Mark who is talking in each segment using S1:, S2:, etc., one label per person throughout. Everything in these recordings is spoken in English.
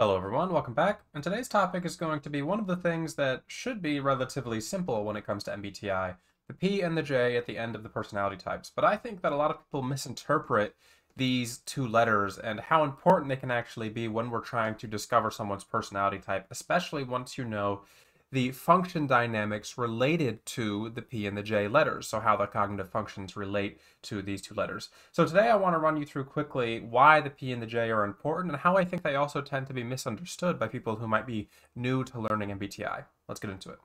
S1: Hello everyone, welcome back. And today's topic is going to be one of the things that should be relatively simple when it comes to MBTI, the P and the J at the end of the personality types. But I think that a lot of people misinterpret these two letters and how important they can actually be when we're trying to discover someone's personality type, especially once you know the function dynamics related to the P and the J letters, so how the cognitive functions relate to these two letters. So today I want to run you through quickly why the P and the J are important and how I think they also tend to be misunderstood by people who might be new to learning MBTI. Let's get into it.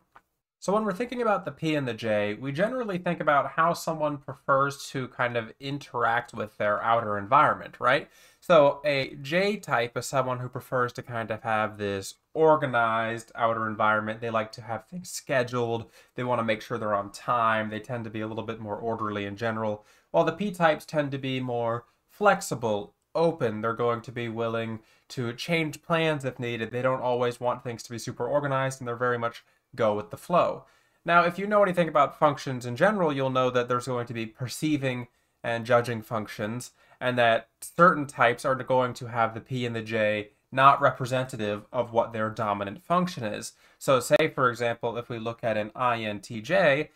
S1: So when we're thinking about the P and the J, we generally think about how someone prefers to kind of interact with their outer environment, right? So a J type is someone who prefers to kind of have this organized outer environment. They like to have things scheduled. They want to make sure they're on time. They tend to be a little bit more orderly in general, while the P types tend to be more flexible, open. They're going to be willing to change plans if needed. They don't always want things to be super organized, and they're very much go with the flow. Now, if you know anything about functions in general, you'll know that there's going to be perceiving and judging functions, and that certain types are going to have the P and the J not representative of what their dominant function is. So say, for example, if we look at an INTJ,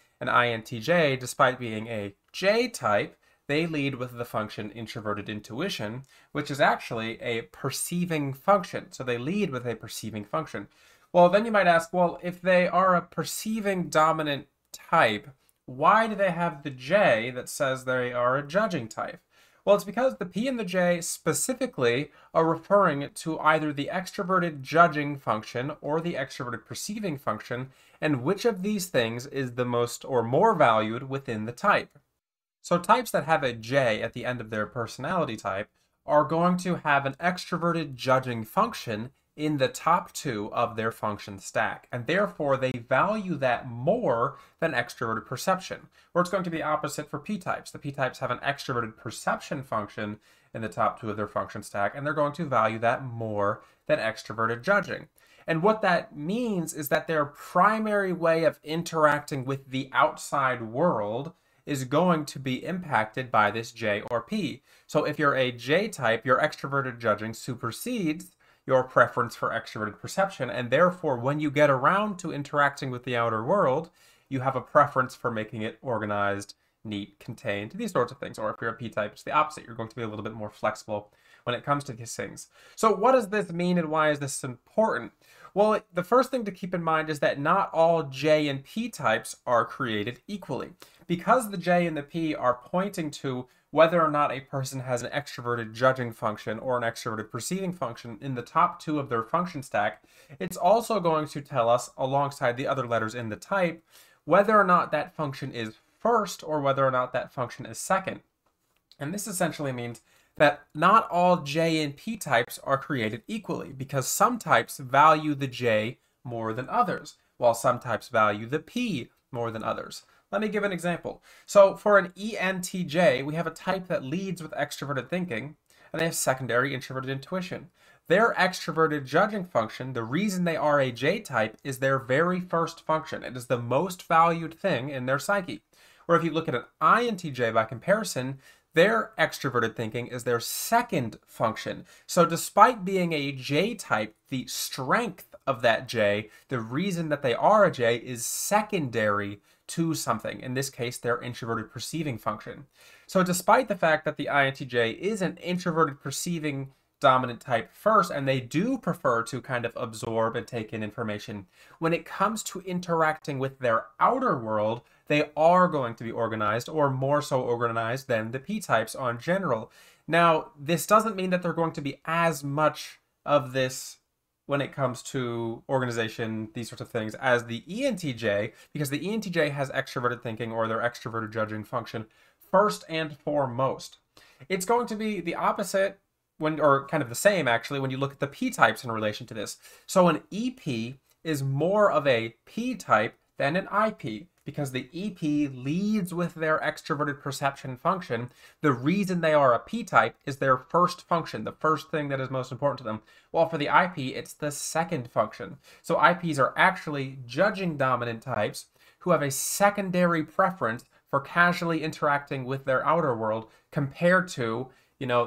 S1: despite being a J type, they lead with the function introverted intuition, which is actually a perceiving function. So they lead with a perceiving function. Well, then you might ask, well, if they are a perceiving dominant type, why do they have the J that says they are a judging type? Well, it's because the P and the J specifically are referring to either the extroverted judging function or the extroverted perceiving function, and which of these things is the most or more valued within the type. So types that have a J at the end of their personality type are going to have an extroverted judging function in the top two of their function stack, and therefore they value that more than extroverted perception. Or it's going to be opposite for P-types. The P-types have an extroverted perception function in the top two of their function stack, and they're going to value that more than extroverted judging. And what that means is that their primary way of interacting with the outside world is going to be impacted by this J or P. So if you're a J type, your extroverted judging supersedes your preference for extroverted perception, and therefore when you get around to interacting with the outer world, you have a preference for making it organized, neat, contained, these sorts of things. Or if you're a P-type, it's the opposite. You're going to be a little bit more flexible when it comes to these things. So what does this mean and why is this important? Well, the first thing to keep in mind is that not all J and P types are created equally. Because the J and the P are pointing to whether or not a person has an extroverted judging function or an extroverted perceiving function in the top two of their function stack, it's also going to tell us, alongside the other letters in the type, whether or not that function is first or whether or not that function is second. And this essentially means that not all J and P types are created equally, because some types value the J more than others, while some types value the P more than others. Let me give an example. So for an ENTJ, we have a type that leads with extroverted thinking, and they have secondary introverted intuition. Their extroverted judging function, the reason they are a J type, is their very first function. It is the most valued thing in their psyche. Or if you look at an INTJ by comparison, their extroverted thinking is their second function. So despite being a J type, the strength of that J, the reason that they are a J, is secondary to something, in this case, their introverted perceiving function. So despite the fact that the INTJ is an introverted perceiving dominant type first, and they do prefer to kind of absorb and take in information, when it comes to interacting with their outer world, they are going to be organized, or more so organized than the P-types on general. Now, this doesn't mean that they're going to be as much of this when it comes to organization, these sorts of things, as the ENTJ, because the ENTJ has extroverted thinking or their extroverted judging function first and foremost. It's going to be the opposite or kind of the same actually, when you look at the P-types in relation to this. So an EP is more of a P-type than an IP, because the EP leads with their extroverted perception function. The reason they are a P-type is their first function, the first thing that is most important to them. While for the IP, it's the second function. So IPs are actually judging dominant types who have a secondary preference for casually interacting with their outer world compared to,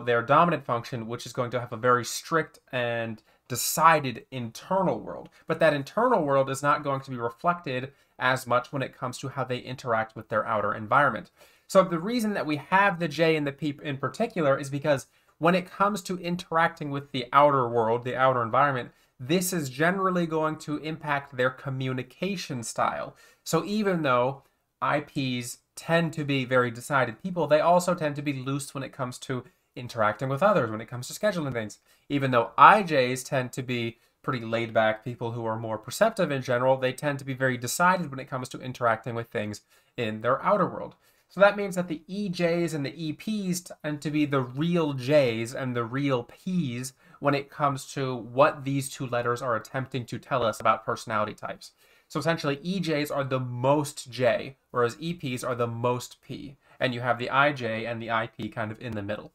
S1: their dominant function, which is going to have a very strict and decided internal world. But that internal world is not going to be reflected as much when it comes to how they interact with their outer environment. So the reason that we have the J and the P in particular is because when it comes to interacting with the outer world, the outer environment, this is generally going to impact their communication style. So even though IPs tend to be very decided people, they also tend to be loose when it comes to interacting with others, when it comes to scheduling things. Even though IJs tend to be pretty laid back people who are more perceptive in general, they tend to be very decided when it comes to interacting with things in their outer world. So that means that the EJs and the EPs tend to be the real Js and the real Ps when it comes to what these two letters are attempting to tell us about personality types. So essentially, EJs are the most J, whereas EPs are the most P. And you have the IJ and the IP kind of in the middle.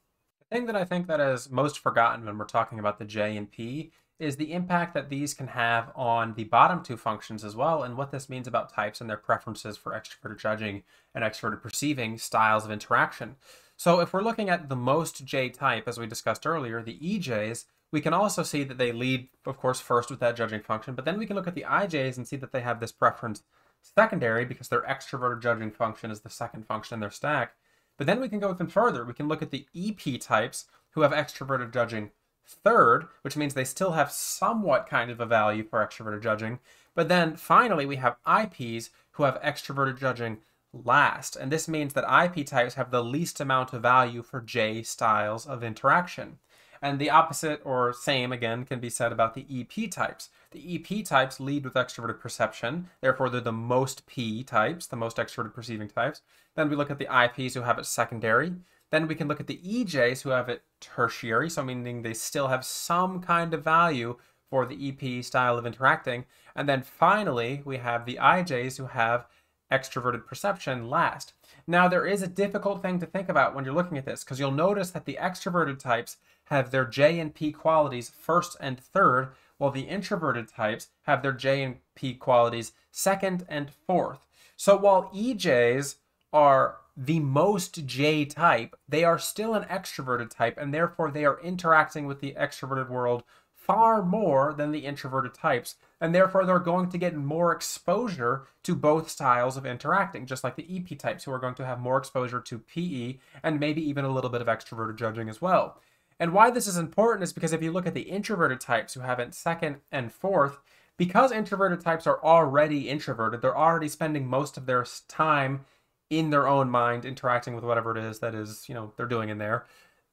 S1: The thing that I think that is most forgotten when we're talking about the J and P is the impact that these can have on the bottom two functions as well, and what this means about types and their preferences for extroverted judging and extroverted perceiving styles of interaction. So if we're looking at the most J type, as we discussed earlier, the EJs, we can also see that they lead, of course, first with that judging function, but then we can look at the IJs and see that they have this preference secondary because their extroverted judging function is the second function in their stack. But then we can go even further. We can look at the EP types who have extroverted judging third, which means they still have somewhat kind of a value for extroverted judging. But then finally, we have IPs who have extroverted judging last. And this means that IP types have the least amount of value for J styles of interaction. And the opposite or same, again, can be said about the EP types. The EP types lead with extroverted perception. Therefore, they're the most P types, the most extroverted perceiving types. Then we look at the IPs who have it secondary. Then we can look at the EJs who have it tertiary, so meaning they still have some kind of value for the EP style of interacting. And then finally, we have the IJs who have extroverted perception last. Now, there is a difficult thing to think about when you're looking at this, because you'll notice that the extroverted types have their J and P qualities first and third, while the introverted types have their J and P qualities second and fourth. So while EJs are the most J type, they are still an extroverted type, and therefore they are interacting with the extroverted world far more than the introverted types, and therefore they're going to get more exposure to both styles of interacting, just like the EP types, who are going to have more exposure to PE and maybe even a little bit of extroverted judging as well. And why this is important is because if you look at the introverted types who have it second and fourth, because introverted types are already introverted, they're already spending most of their time in their own mind interacting with whatever it is that is, they're doing in there.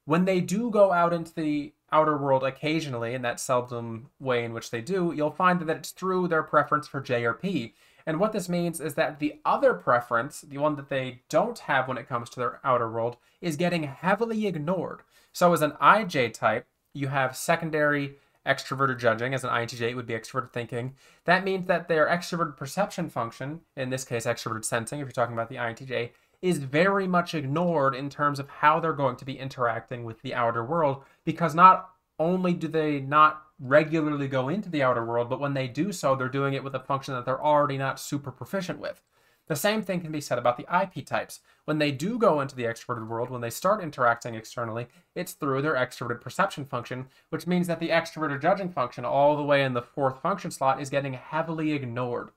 S1: When they do go out into the outer world occasionally, in that seldom way in which they do, you'll find that it's through their preference for J or P. And what this means is that the other preference, the one that they don't have when it comes to their outer world, is getting heavily ignored. So as an IJ type, you have secondary extroverted judging. As an INTJ, it would be extroverted thinking. That means that their extroverted perception function, in this case extroverted sensing, if you're talking about the INTJ, is very much ignored in terms of how they're going to be interacting with the outer world, because not only do they not regularly go into the outer world, but when they do so, they're doing it with a function that they're already not super proficient with. The same thing can be said about the IP types. When they do go into the extroverted world, when they start interacting externally, it's through their extroverted perception function, which means that the extroverted judging function, all the way in the fourth function slot, is getting heavily ignored.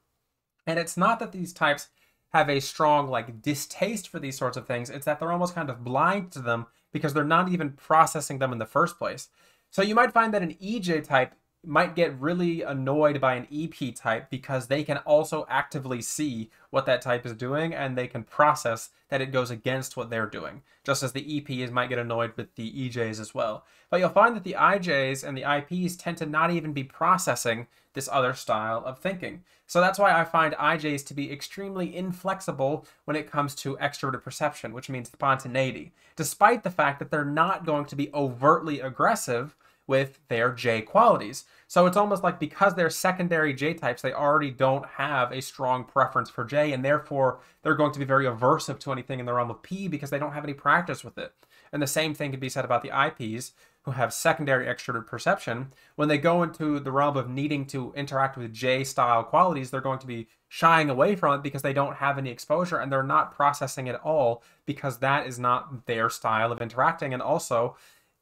S1: And it's not that these types have a strong distaste for these sorts of things, it's that they're almost kind of blind to them because they're not even processing them in the first place. So you might find that an EJ type might get really annoyed by an EP type because they can also actively see what that type is doing, and they can process that it goes against what they're doing, just as the EPs might get annoyed with the EJs as well. But you'll find that the IJs and the IPs tend to not even be processing this other style of thinking. So that's why I find IJs to be extremely inflexible when it comes to extroverted perception, which means spontaneity, despite the fact that they're not going to be overtly aggressive with their J qualities. So it's almost like because they're secondary J types, they already don't have a strong preference for J, and therefore they're going to be very aversive to anything in the realm of P because they don't have any practice with it. And the same thing can be said about the IPs, who have secondary extroverted perception. When they go into the realm of needing to interact with J-style qualities, they're going to be shying away from it because they don't have any exposure, and they're not processing it at all because that is not their style of interacting. And also,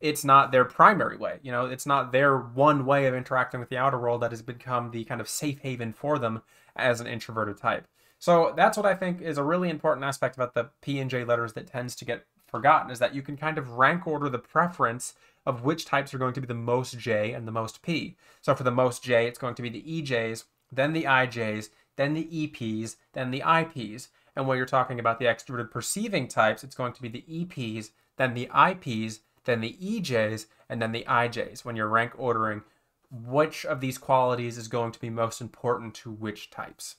S1: it's not their primary way. You know, it's not their one way of interacting with the outer world that has become the kind of safe haven for them as an introverted type. So that's what I think is a really important aspect about the P and J letters that tends to get forgotten, is that you can kind of rank order the preference of which types are going to be the most J and the most P. So for the most J, it's going to be the EJs, then the IJs, then the EPs, then the IPs. And when you're talking about the extroverted perceiving types, it's going to be the EPs, then the IPs, then the EJs, and then the IJs, when you're rank ordering which of these qualities is going to be most important to which types.